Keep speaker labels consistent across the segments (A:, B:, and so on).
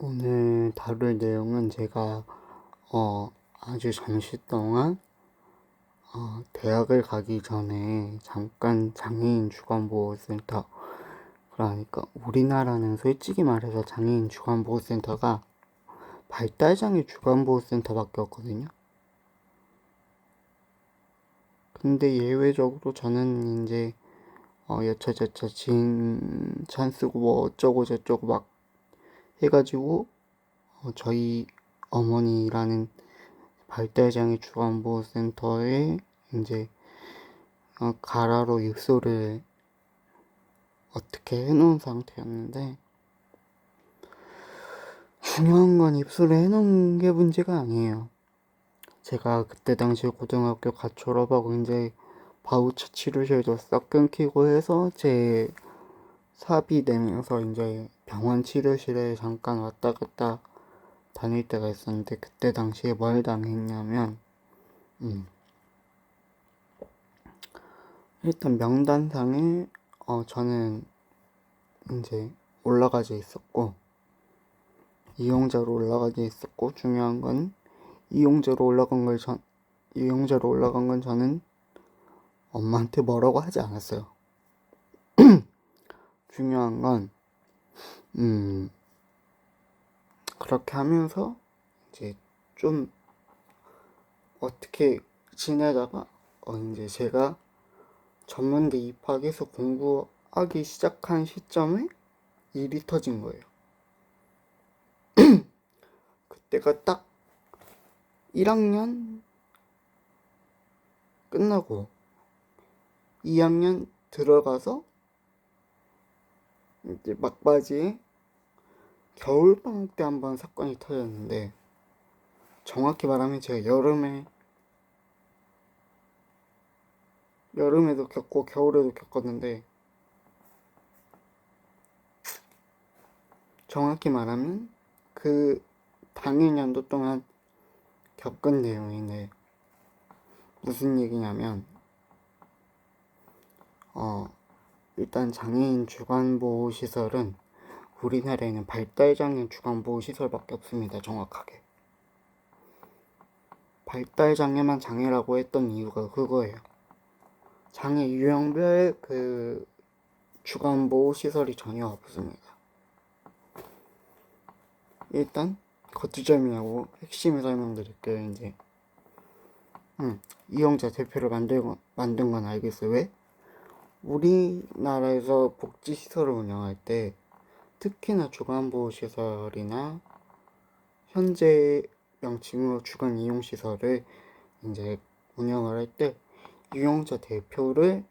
A: 오늘 다룰 내용은 제가 아주 잠시 동안 대학을 가기 전에 잠깐 장애인 주간보호센터, 그러니까 우리나라는 솔직히 말해서 장애인 주간보호센터가 발달장애 주간보호센터밖에 없거든요. 근데 예외적으로 저는 이제 여차저차 진찬 쓰고 뭐 어쩌고 저쩌고 막 해가지고 저희 어머니라는 발달장애 주간보호센터에 이제 가라로 입소를 어떻게 해놓은 상태였는데, 중요한 건 입소를 해놓은 게 문제가 아니에요. 제가 그때 당시에 고등학교 갓 졸업하고 이제 바우처 치료실도 싹 끊기고 해서 제 사비 내면서 이제 병원 치료실에 잠깐 왔다 갔다 다닐 때가 있었는데, 그때 당시에 뭘 당했냐면 일단 명단상에 저는 이제 올라가져 있었고, 이용자로 올라가져 있었고, 중요한 건 이용자로 올라간 건 저는 엄마한테 뭐라고 하지 않았어요. 중요한 건 그렇게 하면서 이제 좀 어떻게 지내다가 이제 제가 전문대 입학해서 공부하기 시작한 시점에 일이 터진 거예요. 그때가 딱 1학년 끝나고 2학년 들어가서 이제 막바지에 겨울방학 때 한번 사건이 터졌는데, 정확히 말하면 제가 여름에도 겪고 겨울에도 겪었는데, 정확히 말하면 그 당일년도 동안 겪은 내용인데, 무슨 얘기냐면 일단 장애인 주간보호시설은 우리나라에는 발달장애 주간보호시설밖에 없습니다. 정확하게 발달장애만 장애라고 했던 이유가 그거예요. 장애 유형별 그 주간보호시설이 전혀 없습니다. 일단 거두절미하고 핵심을 설명드릴게요. 이제 이용자 대표를 만든 건 알겠어요. 왜? 우리나라에서 복지시설을 운영할 때, 특히나 주간보호시설이나 현재 명칭으로 주간이용시설을 이제 운영을 할 때 이용자 대표를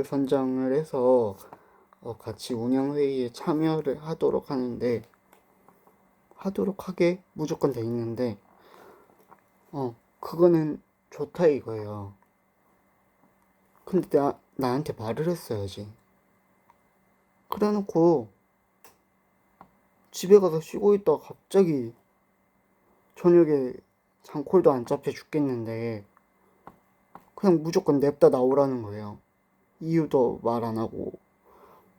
A: 선정을 해서 같이 운영회의에 참여를 하도록 하게 무조건 돼 있는데, 그거는 좋다 이거예요. 근데 나한테 말을 했어야지. 그래 놓고 집에 가서 쉬고 있다가 갑자기 저녁에 장콜도 안 잡혀 죽겠는데 그냥 무조건 냅다 나오라는 거예요. 이유도 말 안 하고.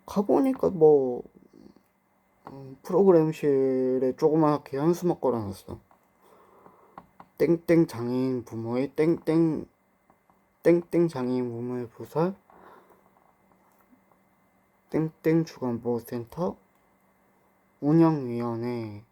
A: 가보니까 뭐 프로그램실에 조그맣게 현수막 걸어놨어. 땡땡 장애인 부모의 땡땡 장애인 부모의 부설 땡땡 주간보호센터 운영위원회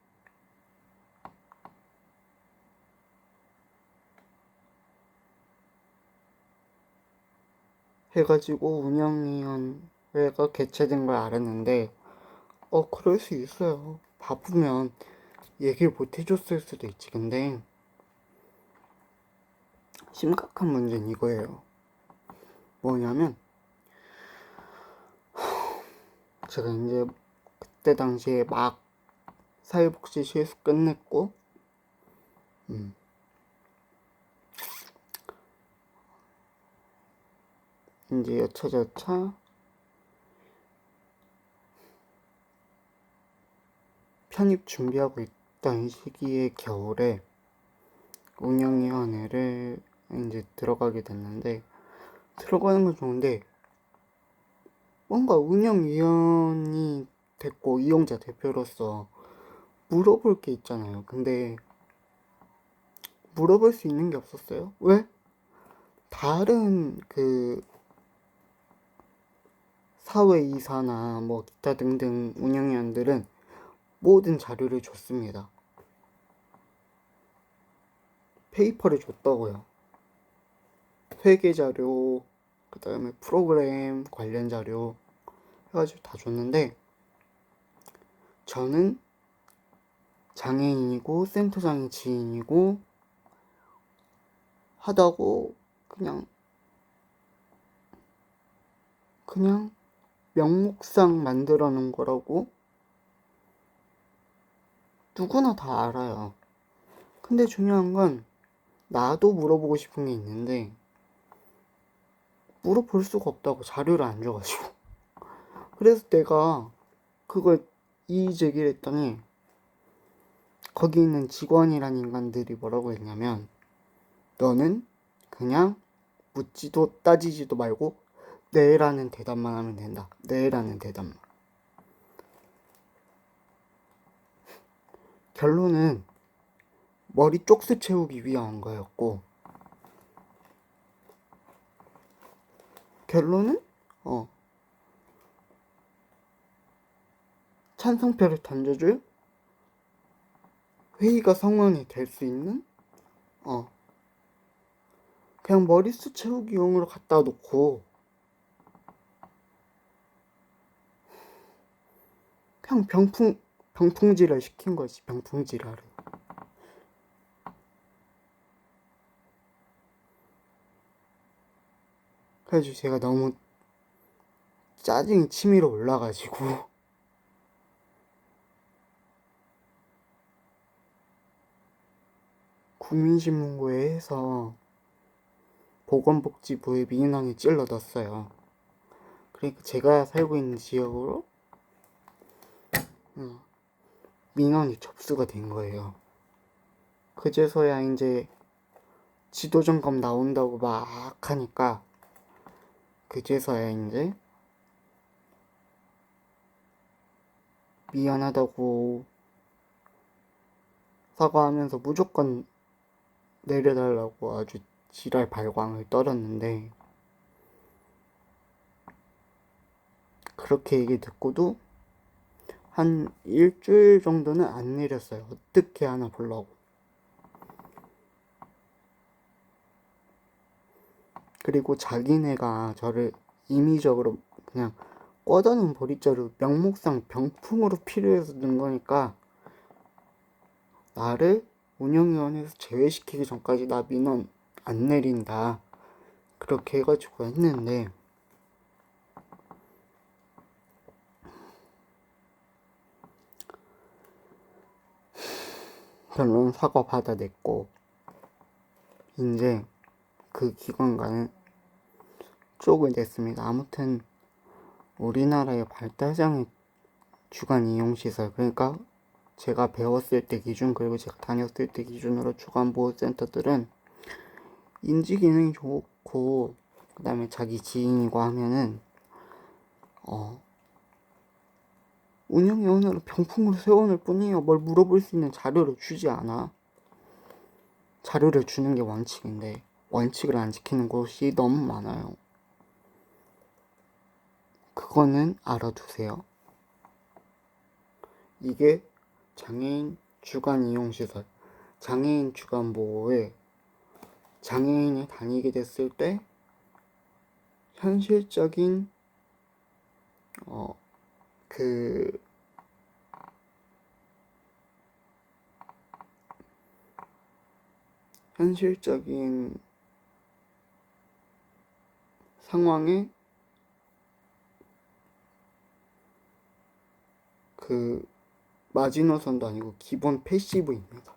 A: 해가지고 운영위원회가 개최된 걸 알았는데, 그럴 수 있어요. 바쁘면 얘기를 못 해줬을 수도 있지. 근데 심각한 문제는 이거예요. 뭐냐면 제가 이제 그때 당시에 막 사회복지 실습 끝냈고 이제 여차저차 편입 준비하고 있던 시기에 겨울에 운영위원회를 이제 들어가게 됐는데, 들어가는 건 좋은데 뭔가 운영위원이 됐고 이용자 대표로서 물어볼 게 있잖아요. 근데 물어볼 수 있는 게 없었어요. 왜? 다른 그 사회이사나 뭐 기타 등등 운영위원들은 모든 자료를 줬습니다. 페이퍼를 줬다고요. 회계 자료, 그 다음에 프로그램 관련 자료 해가지고 다 줬는데, 저는 장애인이고 센터장의 지인이고 하다고 그냥 명목상 만들어 놓은 거라고 누구나 다 알아요. 근데 중요한 건 나도 물어보고 싶은 게 있는데 물어볼 수가 없다고, 자료를 안 줘가지고. 그래서 내가 그걸 이의 제기를 했더니 거기 있는 직원이란 인간들이 뭐라고 했냐면, 너는 그냥 묻지도 따지지도 말고 네라는 대답만 하면 된다. 네라는 대답만. 결론은 머리 쪽수 채우기 위한 거였고, 결론은 찬성표를 던져줄 회의가 성원이 될 수 있는 그냥 머리수 채우기용으로 갖다 놓고 그냥 병풍질을 시킨 거지. 병풍질을. 그래가지고 제가 너무 짜증이 치밀어 올라가지고 국민신문고에 해서 보건복지부에 민원을 찔러 넣었어요. 그러니까 제가 살고 있는 지역으로 민원이 접수가 된 거예요. 그제서야 이제 지도점검 나온다고 막 하니까 그제서야 이제 미안하다고 사과하면서 무조건 내려달라고 아주 지랄 발광을 떨었는데, 그렇게 얘기 듣고도 한 일주일 정도는 안 내렸어요. 어떻게 하나 보려고. 그리고 자기네가 저를 임의적으로 그냥 꺼다놓은 보리자루, 명목상 병풍으로 필요해서 넣은 거니까 나를 운영위원회에서 제외시키기 전까지 나 민원 안 내린다, 그렇게 해가지고 했는데, 결론 사과 받아냈고 이제 그 기관과는 쪽을 냈습니다. 아무튼 우리나라의 발달장애 주간 이용시설, 그러니까 제가 배웠을 때 기준, 그리고 제가 다녔을 때 기준으로 주간보호센터들은 인지 기능이 좋고, 그 다음에 자기 지인이고 하면은 운영위원회로 병풍으로 세워놓을 뿐이에요. 뭘 물어볼 수 있는 자료를 주지 않아. 자료를 주는 게 원칙인데 원칙을 안 지키는 곳이 너무 많아요. 그거는 알아두세요. 이게 장애인 주간 이용시설, 장애인 주간 보호에 장애인이 다니게 됐을 때 현실적인 그 현실적인 상황에 그 마지노선도 아니고 기본 패시브입니다.